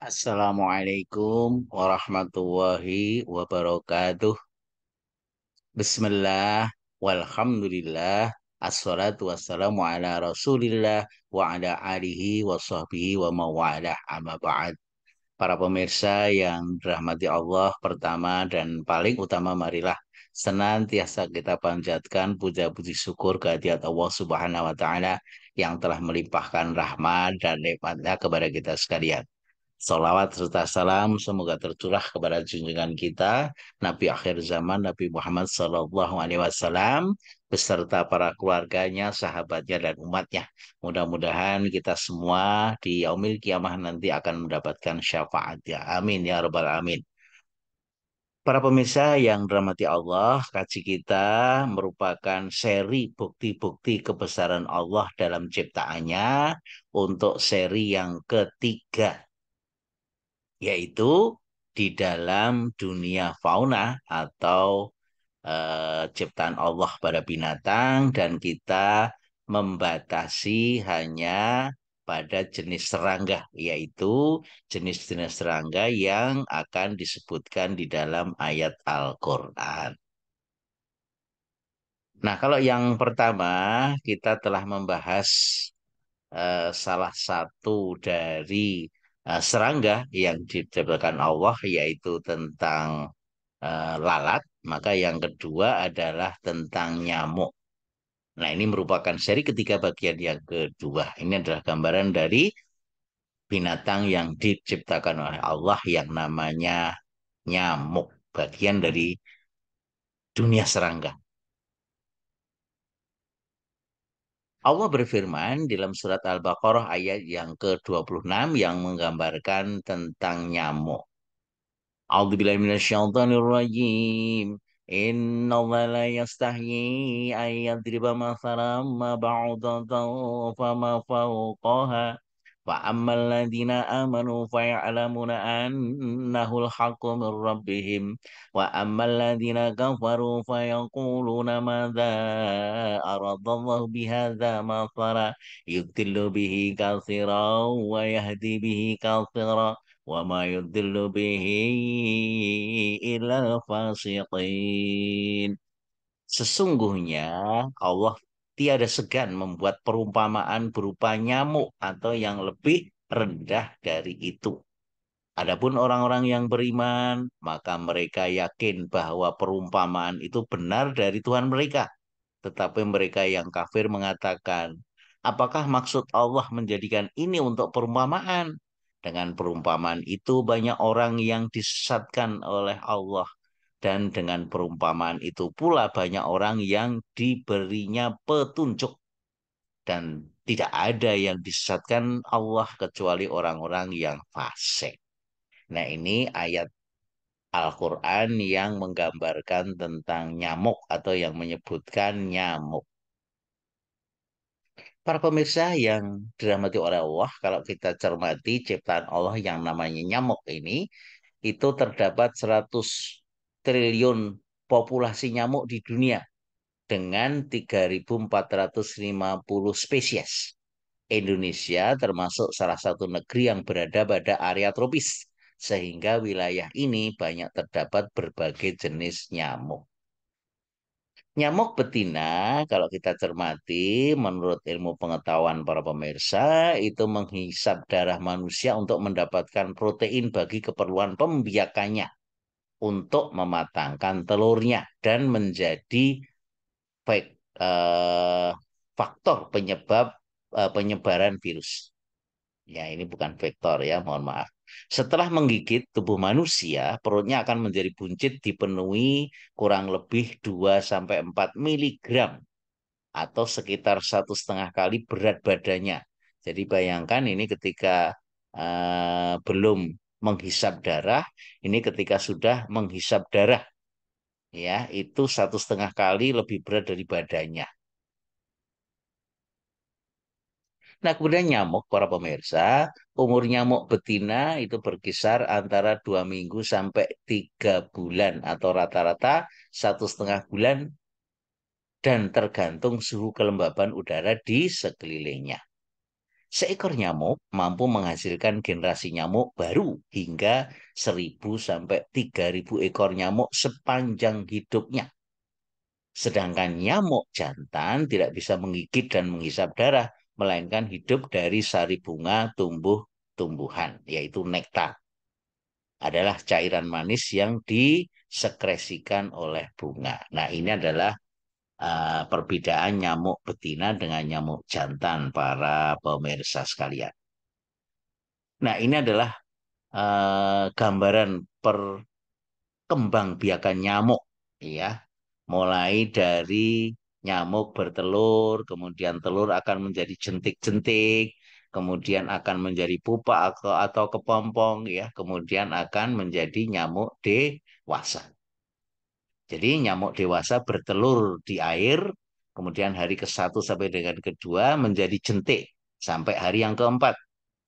Assalamualaikum warahmatullahi wabarakatuh. Bismillah, walhamdulillah, assalatu wassalamu ala rasulillah wa ala alihi wa sahbihi wa mawalah amma ba'd. Para pemirsa yang dirahmati Allah, pertama dan paling utama marilah senantiasa kita panjatkan puja-puji syukur kehadirat Allah Subhanahu wa taala yang telah melimpahkan rahmat dan nikmatnya kepada kita sekalian. Salawat serta salam semoga tercurah kepada junjungan kita Nabi akhir zaman Nabi Muhammad Sallallahu Alaihi Wasallam beserta para keluarganya, sahabatnya dan umatnya. Mudah-mudahan kita semua di yaumil kiamah nanti akan mendapatkan syafaatnya. Amin ya rabbal alamin. Para pemirsa yang dirahmati Allah, kaji kita merupakan seri bukti-bukti kebesaran Allah dalam ciptaannya untuk seri yang ketiga, yaitu di dalam dunia fauna atau ciptaan Allah pada binatang, dan kita membatasi hanya pada jenis serangga, yaitu jenis-jenis serangga yang akan disebutkan di dalam ayat Al-Quran. Nah, kalau yang pertama kita telah membahas salah satu dari serangga yang diciptakan Allah, yaitu tentang lalat, maka yang kedua adalah tentang nyamuk. Nah, ini merupakan seri ketiga bagian yang kedua. Ini adalah gambaran dari binatang yang diciptakan oleh Allah yang namanya nyamuk, bagian dari dunia serangga. Allah berfirman dalam surat Al-Baqarah ayat yang ke-26 yang menggambarkan tentang nyamuk. A'udzubillahi minasyaitonirrajim. Inna Allah la yastahyi an yadriba mathalan ma ba'udatan fama fawqaha. Fa ammal ladina amanu faya'lamuna annahu al-haqqu min rabbihim. Wa ammal ladina kafaru fayaquluna madza aradallahu bihadza mathala yudillu bihi katsiran wa yahdi bihi katsiran. وما يضل به إلا الفاسقين. Sesungguhnya Allah tiada segan membuat perumpamaan berupa nyamuk atau yang lebih rendah dari itu. Adapun orang-orang yang beriman, maka mereka yakin bahwa perumpamaan itu benar dari Tuhan mereka. Tetapi mereka yang kafir mengatakan, apakah maksud Allah menjadikan ini untuk perumpamaan? Dengan perumpamaan itu banyak orang yang disesatkan oleh Allah. Dan dengan perumpamaan itu pula banyak orang yang diberinya petunjuk. Dan tidak ada yang disesatkan Allah kecuali orang-orang yang fasik. Nah, ini ayat Al-Quran yang menggambarkan tentang nyamuk atau yang menyebutkan nyamuk. Para pemirsa yang dirahmati oleh Allah, kalau kita cermati ciptaan Allah yang namanya nyamuk ini, itu terdapat 100 triliun populasi nyamuk di dunia dengan 3.450 spesies. Indonesia termasuk salah satu negeri yang berada pada area tropis, sehingga wilayah ini banyak terdapat berbagai jenis nyamuk. Nyamuk betina, kalau kita cermati, menurut ilmu pengetahuan para pemirsa, itu menghisap darah manusia untuk mendapatkan protein bagi keperluan pembiakannya, untuk mematangkan telurnya, dan menjadi fak- eh, faktor penyebab penyebaran virus. Ya, ini bukan vektor ya, mohon maaf. Setelah menggigit tubuh manusia, perutnya akan menjadi buncit dipenuhi kurang lebih 2 sampai 4 miligram atau sekitar 1,5 kali berat badannya. Jadi bayangkan ini ketika belum menghisap darah, ini ketika sudah menghisap darah, ya itu 1,5 kali lebih berat dari badannya. Nah, kemudian nyamuk, para pemirsa, umur nyamuk betina itu berkisar antara 2 minggu sampai 3 bulan atau rata-rata 1,5 bulan, dan tergantung suhu kelembaban udara di sekelilingnya. Seekor nyamuk mampu menghasilkan generasi nyamuk baru hingga 1.000 sampai 3.000 ekor nyamuk sepanjang hidupnya. Sedangkan nyamuk jantan tidak bisa menggigit dan menghisap darah, melainkan hidup dari sari bunga tumbuh-tumbuhan, yaitu nektar. Adalah cairan manis yang disekresikan oleh bunga. Nah, ini adalah perbedaan nyamuk betina dengan nyamuk jantan, para pemirsa sekalian. Nah, ini adalah gambaran perkembangbiakan nyamuk, ya. Mulai dari nyamuk bertelur, kemudian telur akan menjadi jentik-jentik, kemudian akan menjadi pupa atau kepompong, ya. Kemudian akan menjadi nyamuk dewasa. Jadi nyamuk dewasa bertelur di air, kemudian hari ke-1 sampai dengan kedua menjadi jentik, sampai hari yang keempat,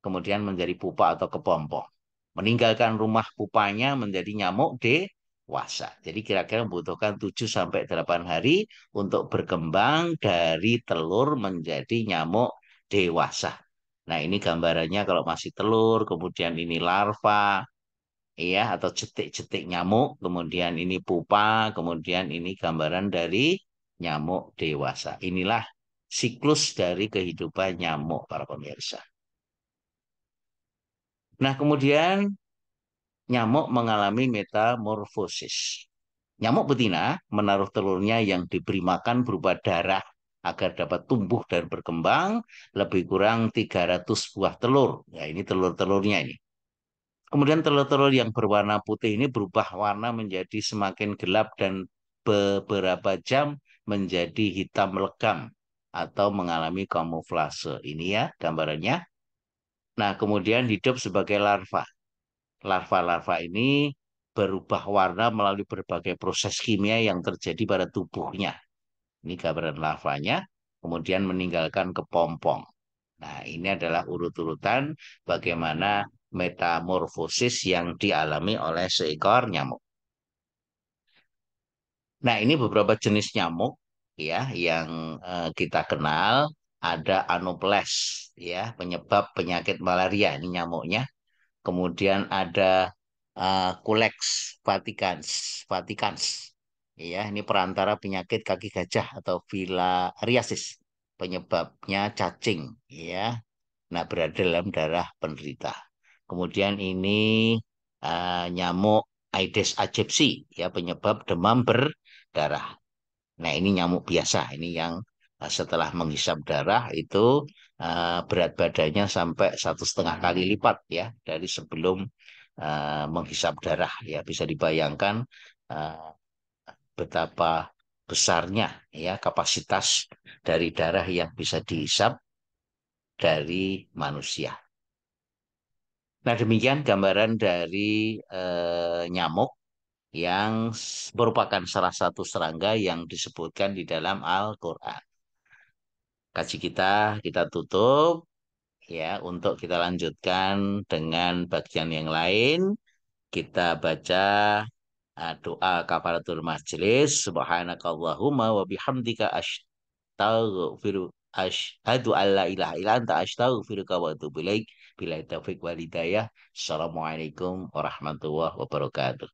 kemudian menjadi pupa atau kepompong. Meninggalkan rumah pupanya menjadi nyamuk dewasa. Jadi kira-kira membutuhkan 7 sampai 8 hari untuk berkembang dari telur menjadi nyamuk dewasa. Nah, ini gambarannya kalau masih telur, kemudian ini larva, ya, atau cetik-cetik nyamuk, kemudian ini pupa, kemudian ini gambaran dari nyamuk dewasa. Inilah siklus dari kehidupan nyamuk, para pemirsa. Nah, kemudian nyamuk mengalami metamorfosis. Nyamuk betina menaruh telurnya yang diberi makan berupa darah agar dapat tumbuh dan berkembang, lebih kurang 300 buah telur. Ya, ini telur-telurnya ini. Kemudian telur-telur yang berwarna putih ini berubah warna menjadi semakin gelap dan beberapa jam menjadi hitam legam atau mengalami kamuflase. Ini ya gambarannya. Nah, kemudian hidup sebagai larva. Larva-larva ini berubah warna melalui berbagai proses kimia yang terjadi pada tubuhnya. Ini gambaran larvanya, kemudian meninggalkan kepompong. Nah, ini adalah urut-urutan bagaimana metamorfosis yang dialami oleh seekor nyamuk. Nah, ini beberapa jenis nyamuk ya yang kita kenal. Ada Anopheles ya, penyebab penyakit malaria, ini nyamuknya. Kemudian ada Culex vaticans, vaticans. Ya, ini perantara penyakit kaki gajah atau filariasis. Penyebabnya cacing, ya. Nah, berada dalam darah penderita. Kemudian ini nyamuk Aedes aegypti, ya, penyebab demam berdarah. Nah, ini nyamuk biasa, ini yang setelah menghisap darah itu berat badannya sampai 1,5 kali lipat, ya, dari sebelum menghisap darah. Ya, bisa dibayangkan uh, betapa besarnya, ya, kapasitas dari darah yang bisa dihisap dari manusia. Nah, demikian gambaran dari nyamuk yang merupakan salah satu serangga yang disebutkan di dalam Al-Quran. Kaji kita tutup, ya, untuk kita lanjutkan dengan bagian yang lain. Kita baca doa kafaratul majelis. Subhanakallahumma wa bihamdika astaghfiru asyhadu alla ilaha illa anta astaghfiruka wa atubu ilaik. Bila taufik wal hidayah. Assalamualaikum warahmatullahi wabarakatuh.